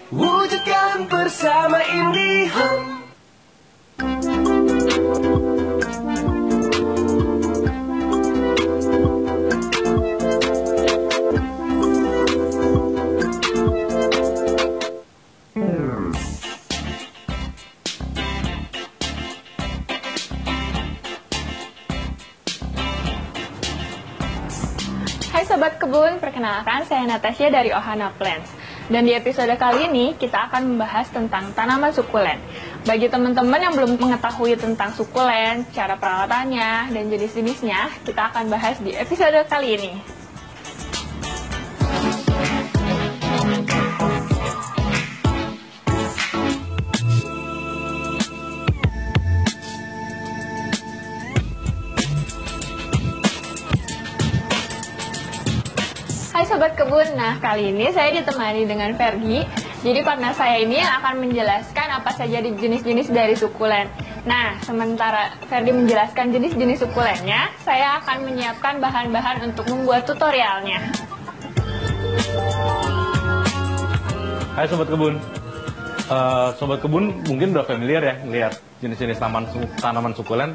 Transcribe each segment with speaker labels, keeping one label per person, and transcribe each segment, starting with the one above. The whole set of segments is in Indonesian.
Speaker 1: Wujudkan bersama IndiHome.
Speaker 2: Hai Sobat Kebun, perkenalkan saya Natasha dari Ohana Plants. Dan di episode kali ini kita akan membahas tentang tanaman sukulen. Bagi teman-teman yang belum mengetahui tentang sukulen, cara perawatannya, dan jenis-jenisnya, kita akan bahas di episode kali ini. Hai Sobat Kebun, nah kali ini saya ditemani dengan Ferdi. Jadi partner saya ini akan menjelaskan apa saja jenis-jenis dari sukulen. Nah, sementara Ferdi menjelaskan jenis-jenis sukulennya, saya akan menyiapkan bahan-bahan untuk membuat tutorialnya.
Speaker 3: Hai Sobat Kebun. Sobat Kebun mungkin udah familiar ya lihat jenis-jenis tanaman sukulen.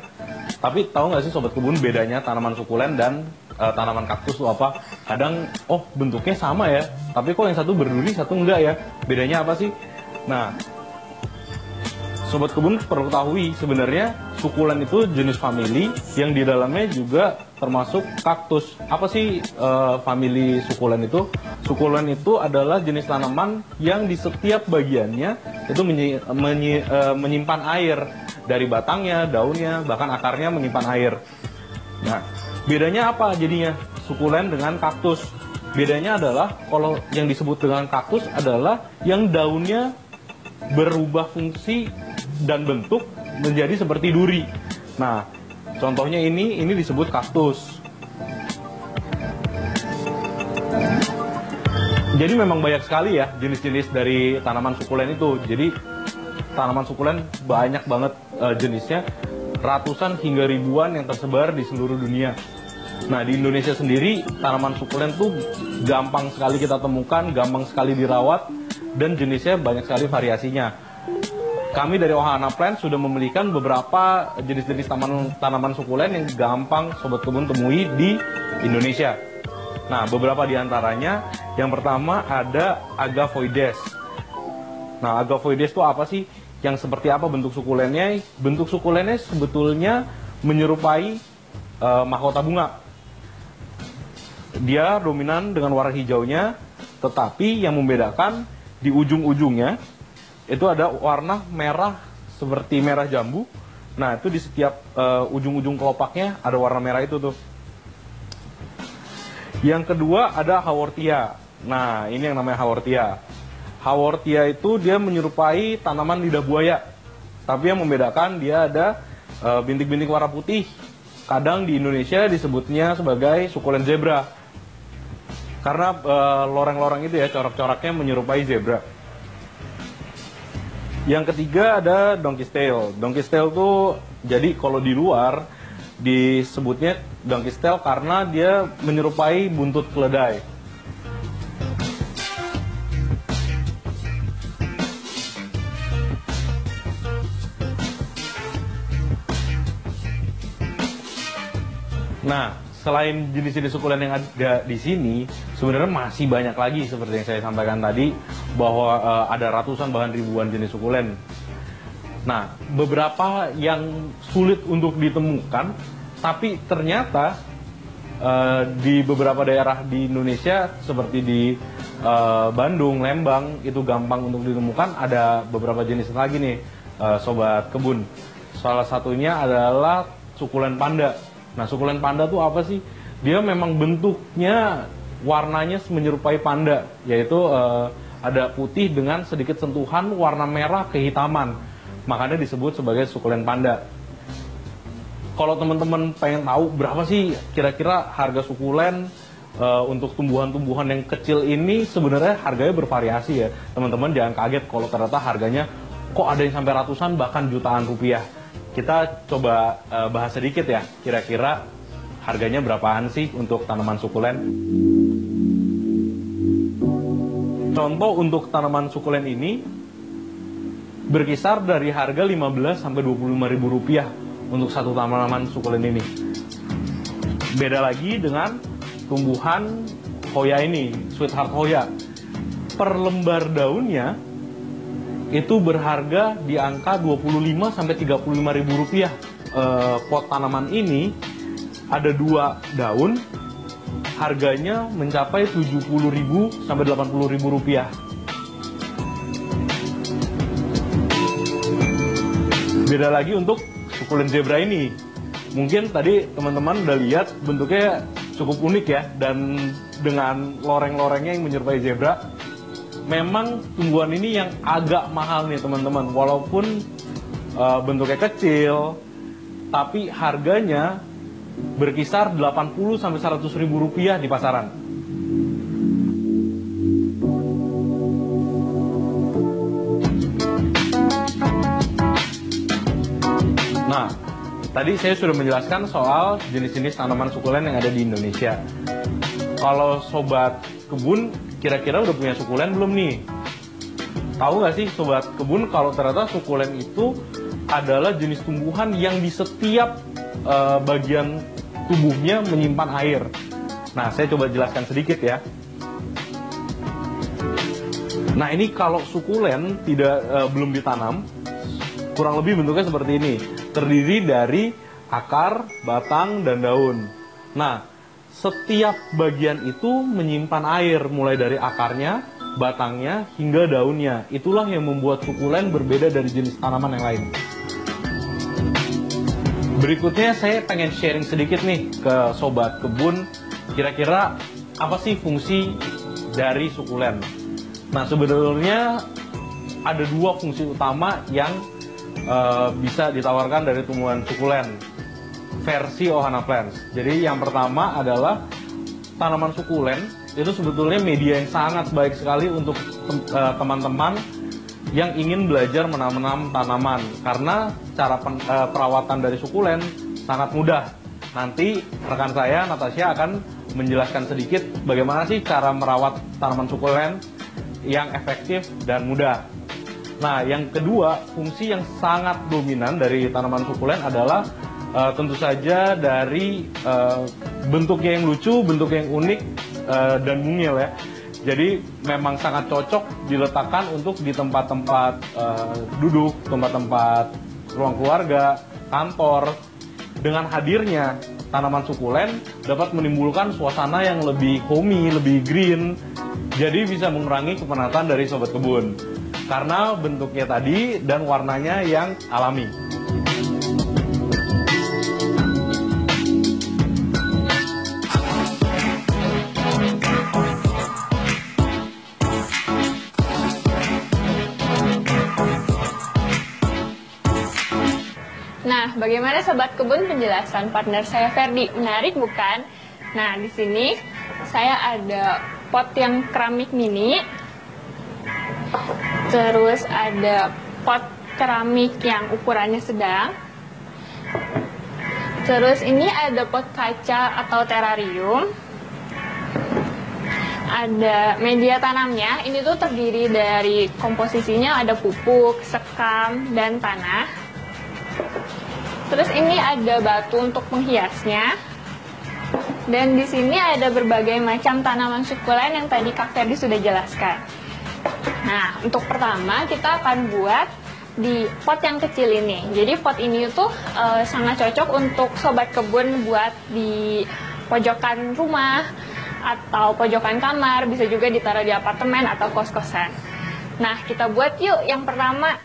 Speaker 3: Tapi tahu nggak sih Sobat Kebun bedanya tanaman sukulen dan tanaman kaktus itu apa? Kadang, oh bentuknya sama ya, tapi kok yang satu berduri, satu enggak ya? Bedanya apa sih? Nah, Sobat Kebun perlu ketahui sebenarnya sukulen itu jenis famili yang di dalamnya juga termasuk kaktus. Apa sih famili sukulen itu? Sukulen itu adalah jenis tanaman yang di setiap bagiannya itu menyimpan air. Dari batangnya, daunnya, bahkan akarnya menyimpan air. Nah, bedanya apa jadinya sukulen dengan kaktus? Bedanya adalah kalau yang disebut dengan kaktus adalah yang daunnya berubah fungsi dan bentuk menjadi seperti duri. Nah, contohnya ini disebut kaktus. Jadi memang banyak sekali ya jenis-jenis dari tanaman sukulen itu. Jadi tanaman sukulen banyak banget jenisnya, ratusan hingga ribuan yang tersebar di seluruh dunia. Nah, di Indonesia sendiri tanaman sukulen tuh gampang sekali kita temukan, gampang sekali dirawat, dan jenisnya banyak sekali variasinya. Kami dari Ohana Plants sudah membelikan beberapa jenis-jenis tanaman sukulen yang gampang Sobat Kebun temui di Indonesia. Nah, beberapa di antaranya, yang pertama ada Agavoides. Nah, Agavoides itu apa sih? Yang seperti apa bentuk sukulennya? Bentuk sukulennya sebetulnya menyerupai mahkota bunga. Dia dominan dengan warna hijaunya, tetapi yang membedakan di ujung-ujungnya itu ada warna merah seperti merah jambu. Nah, itu di setiap ujung-ujung kelopaknya ada warna merah itu tuh. Yang kedua ada Haworthia. Nah, ini yang namanya Haworthia. Haworthia itu dia menyerupai tanaman lidah buaya, tapi yang membedakan dia ada bintik-bintik warna putih. Kadang di Indonesia disebutnya sebagai sukulen zebra, karena loreng-loreng itu ya, corak-coraknya menyerupai zebra. Yang ketiga ada donkey's tail. Donkey's tail tuh jadi kalau di luar disebutnya donkey's tail karena dia menyerupai buntut keledai. Nah, selain jenis-jenis sukulen yang ada di sini, sebenarnya masih banyak lagi seperti yang saya sampaikan tadi, bahwa ada ratusan bahkan ribuan jenis sukulen. Nah, beberapa yang sulit untuk ditemukan, tapi ternyata di beberapa daerah di Indonesia seperti di Bandung, Lembang itu gampang untuk ditemukan. Ada beberapa jenis lagi nih, Sobat Kebun. Salah satunya adalah sukulen panda. Nah, sukulen panda tuh apa sih? Dia memang bentuknya, warnanya menyerupai panda, yaitu ada putih dengan sedikit sentuhan warna merah kehitaman. Makanya disebut sebagai sukulen panda. Kalau teman-teman pengen tahu berapa sih kira-kira harga sukulen untuk tumbuhan-tumbuhan yang kecil ini, sebenarnya harganya bervariasi ya. Teman-teman jangan kaget kalau ternyata harganya kok ada yang sampai ratusan bahkan jutaan rupiah. Kita coba bahas sedikit ya, kira-kira harganya berapaan sih untuk tanaman sukulen. Contoh untuk tanaman sukulen ini berkisar dari harga 15 sampai 25 ribu rupiah untuk satu tanaman sukulen ini. Beda lagi dengan tumbuhan Hoya ini, Sweetheart Hoya. Per lembar daunnya itu berharga di angka 25 sampai 35 ribu rupiah. Pot tanaman ini ada 2 daun, harganya mencapai 70 ribu sampai 80 ribu rupiah. Beda lagi untuk sukulen zebra ini. Mungkin tadi teman-teman udah lihat bentuknya cukup unik ya, dan dengan loreng-lorengnya yang menyerupai zebra. Memang tumbuhan ini yang agak mahal nih teman-teman, walaupun bentuknya kecil, tapi harganya berkisar 80 sampai 100 ribu rupiah di pasaran. Nah, tadi saya sudah menjelaskan soal jenis-jenis tanaman sukulen yang ada di Indonesia. Kalau sobat kebun kira-kira udah punya sukulen belum nih? Tahu nggak sih sobat kebun kalau ternyata sukulen itu adalah jenis tumbuhan yang di setiap bagian tubuhnya menyimpan air. Nah, saya coba jelaskan sedikit ya. Nah, ini kalau sukulen belum ditanam, kurang lebih bentuknya seperti ini. Terdiri dari akar, batang, dan daun. Nah, setiap bagian itu menyimpan air, mulai dari akarnya, batangnya, hingga daunnya. Itulah yang membuat sukulen berbeda dari jenis tanaman yang lain. Berikutnya saya pengen sharing sedikit nih ke sobat kebun, kira-kira apa sih fungsi dari sukulen. Nah, sebenarnya ada 2 fungsi utama yang bisa ditawarkan dari tumbuhan sukulen versi Ohana Plants. Jadi yang pertama adalah tanaman sukulen itu sebetulnya media yang sangat baik sekali untuk teman-teman yang ingin belajar menanam tanaman, karena cara perawatan dari sukulen sangat mudah. Nanti rekan saya Natasha akan menjelaskan sedikit bagaimana sih cara merawat tanaman sukulen yang efektif dan mudah. Nah, yang kedua, fungsi yang sangat dominan dari tanaman sukulen adalah tentu saja dari bentuknya yang lucu, bentuknya yang unik, dan mungil ya. Jadi memang sangat cocok diletakkan untuk di tempat-tempat duduk, tempat-tempat ruang keluarga, kantor. Dengan hadirnya tanaman sukulen dapat menimbulkan suasana yang lebih homey, lebih green. Jadi bisa mengurangi kepenatan dari sobat kebun karena bentuknya tadi dan warnanya yang alami.
Speaker 2: Nah, bagaimana sobat kebun penjelasan partner saya Ferdi? Menarik bukan? Nah, di sini saya ada pot yang keramik mini. Terus ada pot keramik yang ukurannya sedang. Terus ini ada pot kaca atau terrarium. Ada media tanamnya. Ini tuh terdiri dari komposisinya ada pupuk, sekam, dan tanah. Terus ini ada batu untuk menghiasnya. Dan di sini ada berbagai macam tanaman sukulen yang tadi Kak Ferdi sudah jelaskan. Nah, untuk pertama kita akan buat di pot yang kecil ini. Jadi pot ini tuh sangat cocok untuk sobat kebun buat di pojokan rumah atau pojokan kamar, bisa juga ditaruh di apartemen atau kos-kosan. Nah, kita buat yuk yang pertama.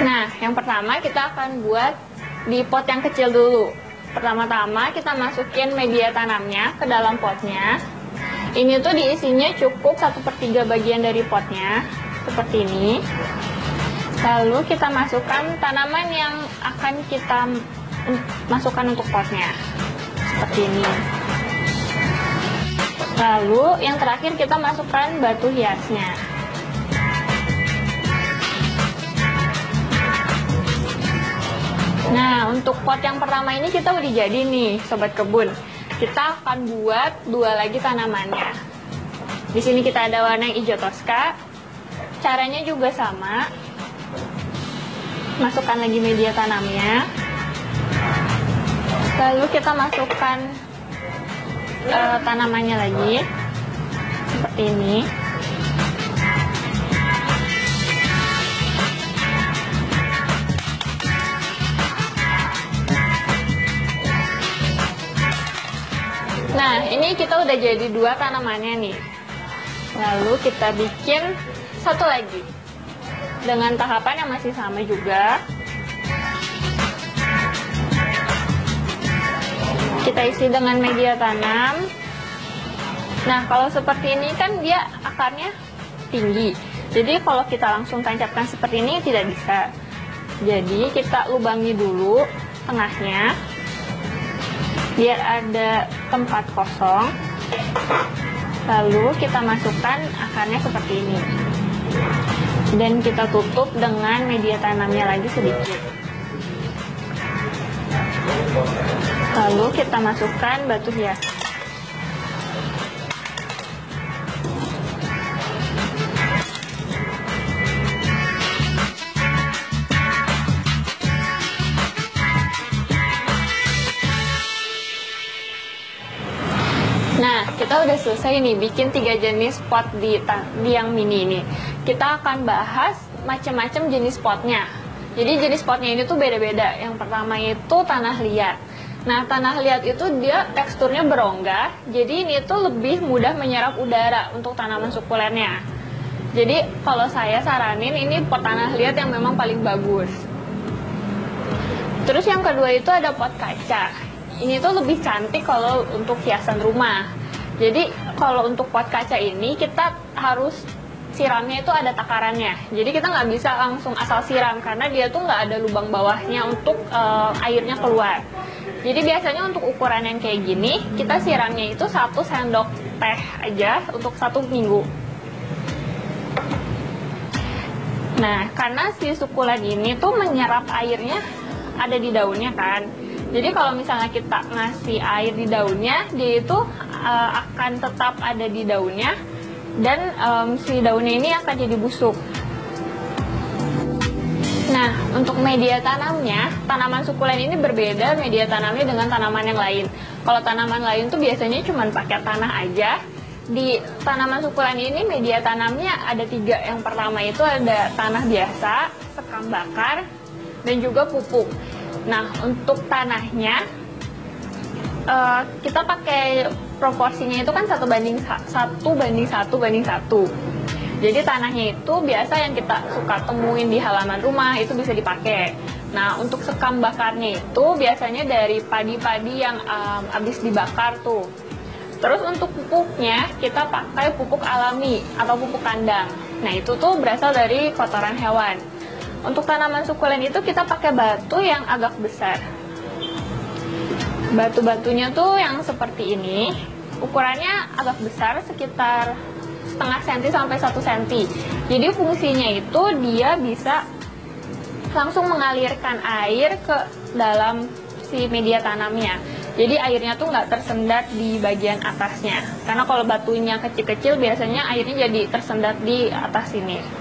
Speaker 2: Nah, yang pertama kita akan buat di pot yang kecil dulu. Pertama-tama kita masukin media tanamnya ke dalam potnya. Ini tuh diisinya cukup 1/3 bagian dari potnya, seperti ini. Lalu kita masukkan tanaman yang akan kita masukkan untuk potnya, seperti ini. Lalu yang terakhir kita masukkan batu hiasnya. Nah, untuk pot yang pertama ini kita udah jadi nih, sobat kebun. kita akan buat dua lagi tanamannya. Di sini kita ada warna yang hijau toska. Caranya juga sama. Masukkan lagi media tanamnya. Lalu kita masukkan tanamannya lagi. Seperti ini. Nah, ini kita udah jadi dua tanamannya nih. Lalu kita bikin satu lagi dengan tahapan yang masih sama juga. Kita isi dengan media tanam. Nah, kalau seperti ini kan dia akarnya tinggi. Jadi kalau kita langsung tancapkan seperti ini tidak bisa. Jadi kita lubangi dulu tengahnya, biar ada tempat kosong. Lalu kita masukkan akarnya seperti ini. Dan kita tutup dengan media tanamnya lagi sedikit. Lalu kita masukkan batu hias. Nah, kita udah selesai nih bikin 3 jenis pot di yang mini ini. Kita akan bahas macam-macam jenis potnya. Jadi jenis potnya ini tuh beda-beda. Yang pertama itu tanah liat. Nah, tanah liat itu dia teksturnya berongga. Jadi ini tuh lebih mudah menyerap udara untuk tanaman sukulennya. Jadi kalau saya saranin ini pot tanah liat yang memang paling bagus. Terus yang kedua itu ada pot kaca. Ini tuh lebih cantik kalau untuk hiasan rumah. Jadi kalau untuk pot kaca ini kita harus siramnya itu ada takarannya. Jadi kita nggak bisa langsung asal siram karena dia tuh nggak ada lubang bawahnya untuk airnya keluar. Jadi biasanya untuk ukuran yang kayak gini kita siramnya itu 1 sendok teh aja untuk 1 minggu. Nah, karena si sukulen ini tuh menyerap airnya ada di daunnya kan. Jadi kalau misalnya kita ngasih air di daunnya, dia itu akan tetap ada di daunnya dan si daunnya ini akan jadi busuk. Nah, untuk media tanamnya, tanaman sukulen ini berbeda media tanamnya dengan tanaman yang lain. Kalau tanaman lain tuh biasanya cuma pakai tanah aja. Di tanaman sukulen ini media tanamnya ada 3. Yang pertama itu ada tanah biasa, sekam bakar, dan juga pupuk. Nah, untuk tanahnya kita pakai proporsinya itu kan 1:1:1:1. Jadi tanahnya itu biasa yang kita suka temuin di halaman rumah itu bisa dipakai. Nah, untuk sekam bakarnya itu biasanya dari padi-padi yang habis dibakar tuh. Terus untuk pupuknya kita pakai pupuk alami atau pupuk kandang. Nah, itu tuh berasal dari kotoran hewan. Untuk tanaman sukulen itu kita pakai batu yang agak besar. Batu-batunya tuh yang seperti ini. Ukurannya agak besar, sekitar setengah senti sampai 1 senti. Jadi fungsinya itu dia bisa langsung mengalirkan air ke dalam si media tanamnya. Jadi airnya tuh nggak tersendat di bagian atasnya. Karena kalau batunya kecil-kecil biasanya airnya jadi tersendat di atas sini.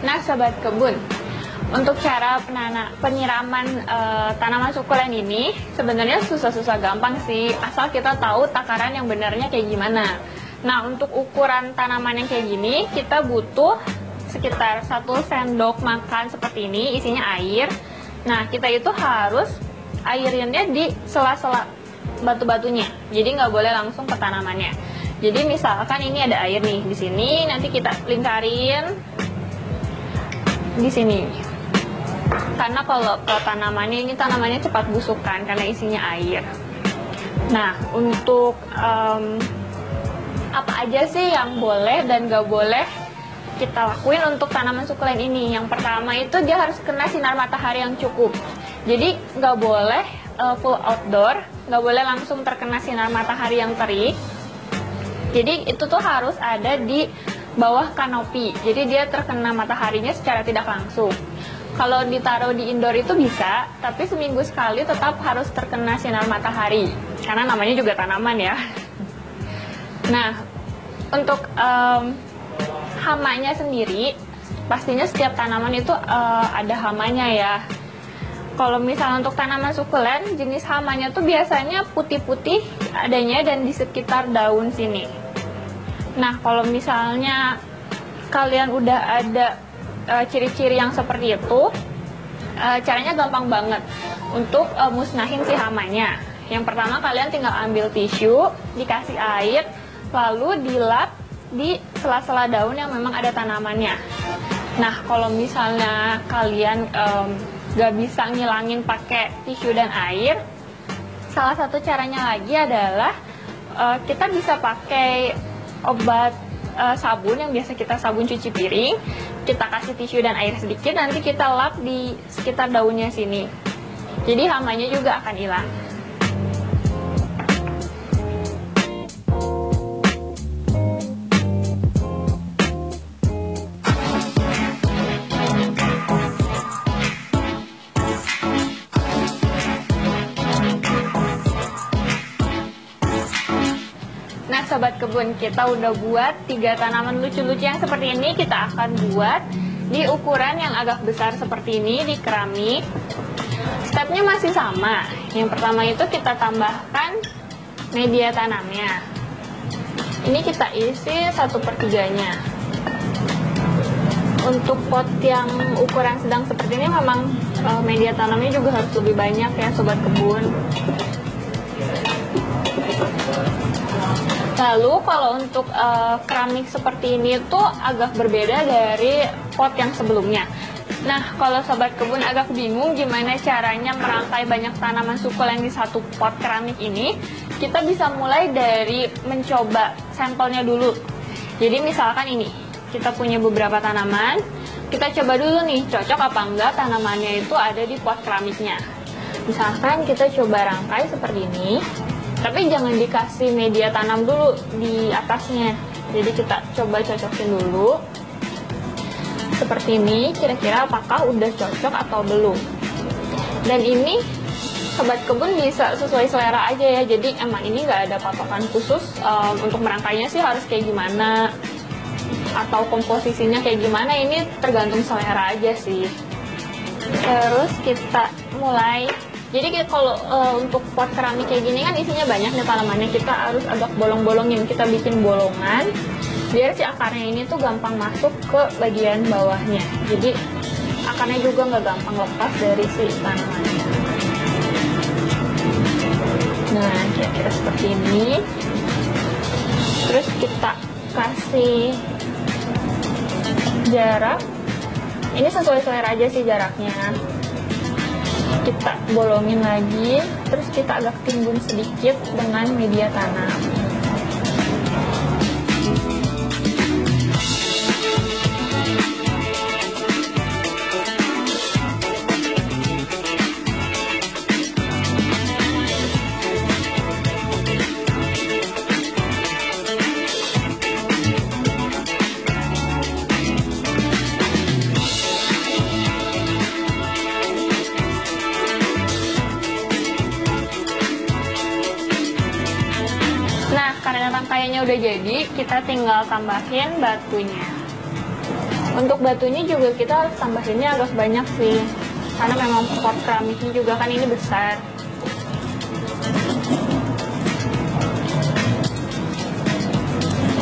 Speaker 2: Nah, sobat kebun, untuk cara penyiraman tanaman sukulen ini sebenarnya susah-susah gampang sih, asal kita tahu takaran yang benarnya kayak gimana. Nah, untuk ukuran tanaman yang kayak gini, kita butuh sekitar 1 sendok makan seperti ini, isinya air. Nah, kita itu harus airinnya di sela-sela batu-batunya, jadi nggak boleh langsung ke tanamannya. Jadi misalkan ini ada air nih di sini, nanti kita lingkarin di sini. Karena kalau ke tanamannya ini tanamannya cepat busuk kan karena isinya air. Nah, untuk apa aja sih yang boleh dan gak boleh kita lakuin untuk tanaman sukulen ini? Yang pertama itu dia harus kena sinar matahari yang cukup. Jadi gak boleh full outdoor, gak boleh langsung terkena sinar matahari yang terik. Jadi itu tuh harus ada di bawah kanopi, jadi dia terkena mataharinya secara tidak langsung. Kalau ditaruh di indoor itu bisa, tapi seminggu sekali tetap harus terkena sinar matahari, karena namanya juga tanaman ya. Nah, untuk hamanya sendiri, pastinya setiap tanaman itu ada hamanya ya. Kalau misalnya untuk tanaman sukulen, jenis hamanya tuh biasanya putih-putih adanya dan di sekitar daun sini. Nah, kalau misalnya kalian udah ada ciri-ciri yang seperti itu, caranya gampang banget untuk musnahin si hamanya. Yang pertama, kalian tinggal ambil tisu, dikasih air, lalu dilap di sela-sela daun yang memang ada tanamannya. Nah, kalau misalnya kalian gak bisa ngilangin pakai tisu dan air, salah satu caranya lagi adalah kita bisa pakai obat sabun yang biasa kita sabun cuci piring. Kita kasih tisu dan air sedikit, nanti kita lap di sekitar daunnya sini. Jadi hamanya juga akan hilang. Nah, sobat kebun, kita udah buat 3 tanaman lucu-lucu yang seperti ini. Kita akan buat di ukuran yang agak besar seperti ini, di keramik. Stepnya masih sama. Yang pertama itu kita tambahkan media tanamnya. Ini kita isi 1/3-nya. Untuk pot yang ukuran sedang seperti ini memang media tanamnya juga harus lebih banyak ya, sobat kebun. Lalu kalau untuk keramik seperti ini tuh agak berbeda dari pot yang sebelumnya. Nah, kalau sobat kebun agak bingung gimana caranya merangkai banyak tanaman sukulen di satu pot keramik ini, kita bisa mulai dari mencoba sampelnya dulu. Jadi misalkan ini, kita punya beberapa tanaman, kita coba dulu nih cocok apa enggak tanamannya itu ada di pot keramiknya. Misalkan kita coba rangkai seperti ini. Tapi jangan dikasih media tanam dulu di atasnya. Jadi kita coba cocokin dulu. Seperti ini, kira-kira apakah udah cocok atau belum. Dan ini, sobat kebun bisa sesuai selera aja ya. Jadi emang ini nggak ada patokan khusus untuk merangkainya sih harus kayak gimana. Atau komposisinya kayak gimana, ini tergantung selera aja sih. Terus kita mulai. Jadi kalau untuk pot keramik kayak gini kan isinya banyak nih tanamannya, kita harus agak bolong-bolongin, kita bikin bolongan biar si akarnya ini tuh gampang masuk ke bagian bawahnya. Jadi akarnya juga nggak gampang lepas dari si tanamannya. Nah, kira-kira seperti ini. Terus kita kasih jarak. Ini sesuai selera aja sih jaraknya. Kita bolongin lagi, terus kita agak timbun sedikit dengan media tanam. Karena rangkaiannya udah jadi, kita tinggal tambahin batunya. Untuk batunya juga kita harus tambahinnya agak banyak sih, karena memang pot keramiknya juga kan ini besar.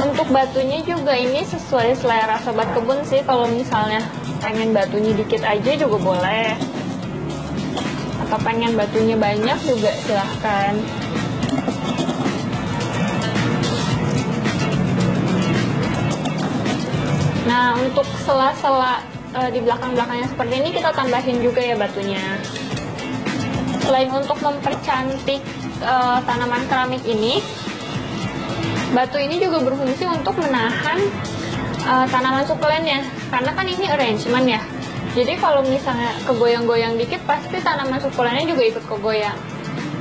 Speaker 2: Untuk batunya juga ini sesuai selera sobat kebun sih. Kalau misalnya pengen batunya dikit aja juga boleh, atau pengen batunya banyak juga silahkan. Nah, untuk sela-sela di belakang-belakangnya seperti ini kita tambahin juga ya batunya. Selain untuk mempercantik tanaman keramik ini, batu ini juga berfungsi untuk menahan tanaman sukulennya. Karena kan ini arrangement ya. Jadi kalau misalnya kegoyang-goyang dikit, pasti tanaman sukulennya juga ikut kegoyang.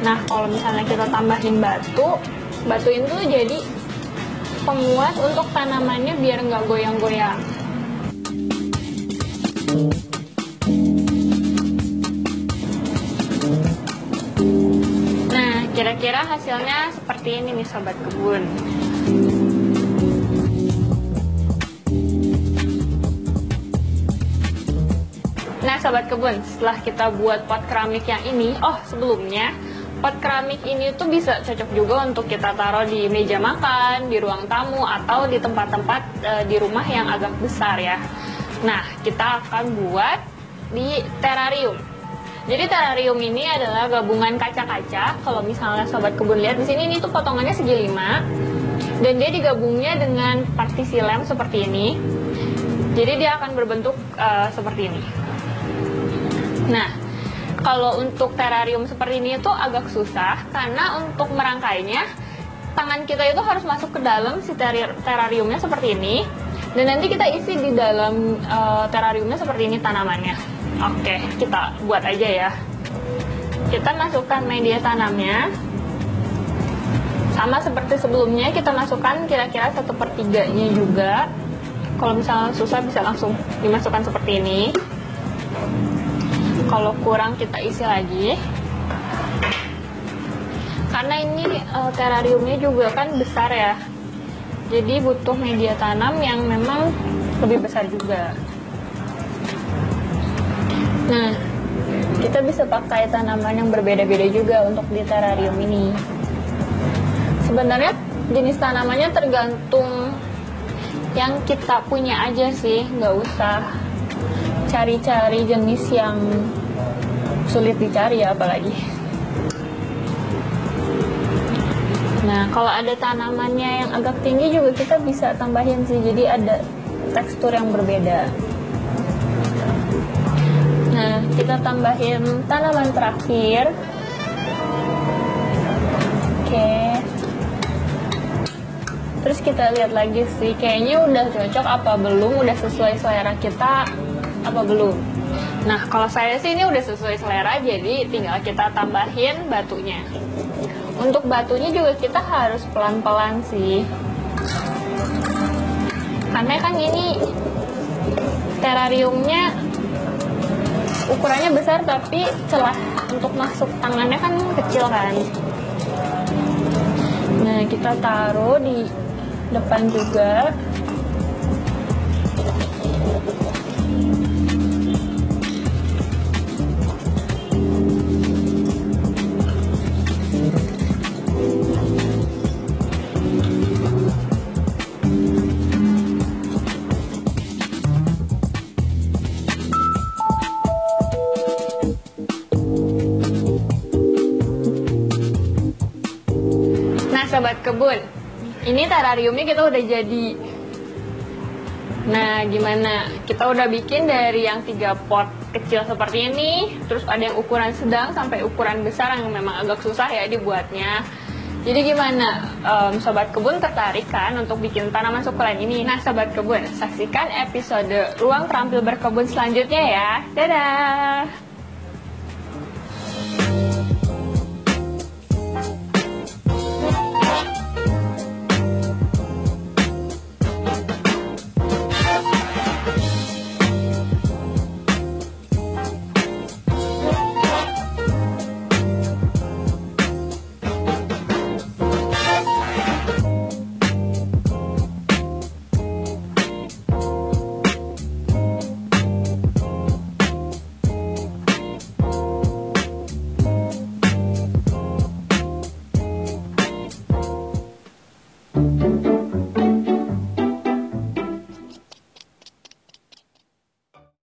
Speaker 2: Nah, kalau misalnya kita tambahin batu itu jadi penguat untuk tanamannya biar nggak goyang-goyang. kira-kira hasilnya seperti ini nih Sobat Kebun. Nah Sobat Kebun, setelah kita buat pot keramik yang ini, sebelumnya pot keramik ini tuh bisa cocok juga untuk kita taruh di meja makan, di ruang tamu, atau di tempat-tempat di rumah yang agak besar ya. Nah, kita akan buat di terrarium. Jadi terrarium ini adalah gabungan kaca-kaca. Kalau misalnya Sobat Kebun lihat di sini, ini tuh potongannya segi 5, dan dia digabungnya dengan partisi lem seperti ini. Jadi dia akan berbentuk seperti ini. Nah, kalau untuk terrarium seperti ini itu agak susah karena untuk merangkainya tangan kita itu harus masuk ke dalam si terrariumnya seperti ini, dan nanti kita isi di dalam terrariumnya seperti ini tanamannya. Oke, kita buat aja ya. Kita masukkan media tanamnya sama seperti sebelumnya, kita masukkan kira-kira 1/3-nya juga. Kalau misalnya susah bisa langsung dimasukkan seperti ini. Kalau kurang kita isi lagi, karena ini terrariumnya juga kan besar ya, jadi butuh media tanam yang memang lebih besar juga. Nah, kita bisa pakai tanaman yang berbeda-beda juga untuk di terrarium ini. Sebenarnya jenis tanamannya tergantung yang kita punya aja sih, nggak usah cari-cari jenis yang sulit dicari ya apalagi. Nah, kalau ada tanamannya yang agak tinggi juga kita bisa tambahin sih, jadi ada tekstur yang berbeda. Nah, kita tambahin tanaman terakhir. Oke. Terus kita lihat lagi sih, kayaknya udah cocok apa belum, udah sesuai selera kita apa belum. Nah, kalau saya sih ini udah sesuai selera, jadi tinggal kita tambahin batunya. Untuk batunya juga kita harus pelan-pelan sih, karena kan ini terrariumnya ukurannya besar, tapi celah untuk masuk tangannya kan kecil kan. Nah, kita taruh di depan juga. Sobat Kebun, ini terrariumnya kita udah jadi. Nah, gimana? Kita udah bikin dari yang 3 pot kecil seperti ini, terus ada yang ukuran sedang sampai ukuran besar yang memang agak susah ya dibuatnya. Jadi gimana? Sobat Kebun tertarik kan untuk bikin tanaman sukulen ini? Nah, Sobat Kebun, saksikan episode Ruang Terampil Berkebun selanjutnya ya. Dadah!